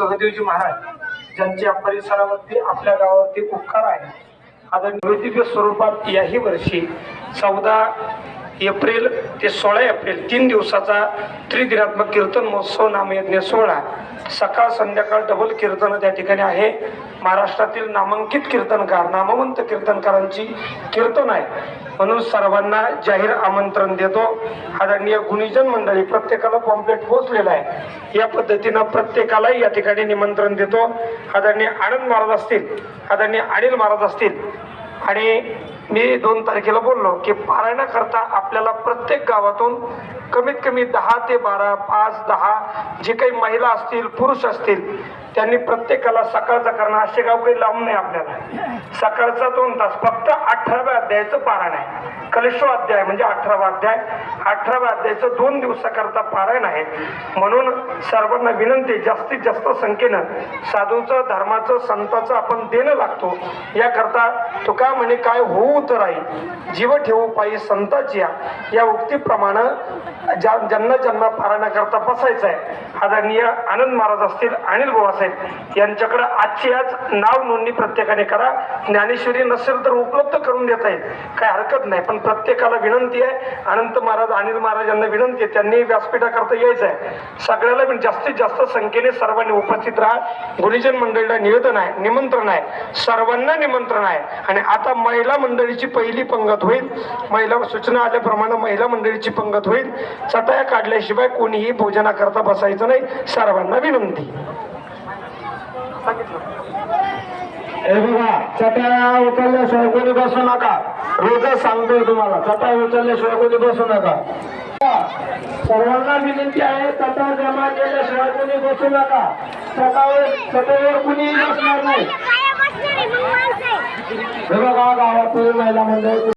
सहदेवजी महाराज ज्यांच्या परिसरावरती आपल्या गावावरती उपकार आहे. आता निवृत्तीच्या स्वरूपात याही वर्षी 14 एप्रिल ते 16 एप्रिल 3 दिवसाचा त्रिदिनात्मक कीर्तन महोत्सव नामयज्ञ सोहळा सकाळ संध्याकाळ डबल कीर्तन त्या ठिकाणी आहे. महाराष्ट्रातील नामांकित कीर्तनकार नामवंत कीर्तनकारांची कीर्तन आहे म्हणून सर्वांना जाहीर आमंत्रण देतो. आदरणीय गुणीजन मंडळी प्रत्येकाला पॉम्पलेट पोहोचलेला आहे. या पद्धतीनं प्रत्येकालाही या ठिकाणी निमंत्रण देतो. आदरणीय आनंद महाराज असतील, आदरणीय अनिल महाराज असतील आणि मी 2 तारखेला बोललो की पारायणाकरता आपल्याला प्रत्येक गावातून कमीत कमी 10 ते 12 5 10 जे काही महिला असतील पुरुष असतील त्यांनी प्रत्येकाला सकाळचा करणं. असे गाव काही लांब नाही आपल्याला. सकाळचा 2 तास फक्त 18व्या अध्यायाचं पारायण आहे. कलशो अध्याय म्हणजे 18वा अध्याय. 18व्या अध्यायाचं 2 दिवसाकरता पारायण आहे. म्हणून सर्वांना विनंती जास्तीत जास्त संख्येनं साधूचं धर्माचं संताचं आपण देणं लागतो. याकरता तुका म्हणे काय होऊ तर आहे जीव ठेवू पायी संताची या उक्तीप्रमाणे ज्यांना ज्यांना पारायणाकरता बसायचं आहे आदरणीय आनंद महाराज असतील अनिल भाऊ साहेब यांच्याकडे आजची आज नाव नोंदणी प्रत्येकाने करा. ज्ञानेश्वरी नसेल तर उपलब्ध करून देता येईल, काही हरकत नाही. पण प्रत्येकाला विनंती आहे, अनंत महाराज अनिल महाराज यांना विनंती आहे त्यांनी व्यासपीठाकरता यायचं आहे. सगळ्याला जास्तीत जास्त संख्येने सर्वांनी उपस्थित राहा. गुणीजन मंडळीला निवेदन आहे, निमंत्रण आहे, सर्वांना निमंत्रण आहे. आणि आता महिला मंडळीची पहिली पंगत होईल. महिला सूचना आल्याप्रमाणे महिला मंडळीची पंगत होईल. चटाया काढल्याशिवाय कोणीही भोजनाकरता बसायचं नाही. सर्वांना विनंती. हे बघा, चटाया उचलल्याशिवाय कोणी बसू नका. रोजच सांगतोय तुम्हाला, चटाया उचलल्याशिवाय कोणी बसू नका. सर्वांना विनंती आहे, चटा जमा केल्याशिवाय कोणी बसू नका. चटावर कुणी बसणार नाही. हे बघा, गावातील महिला मंडळ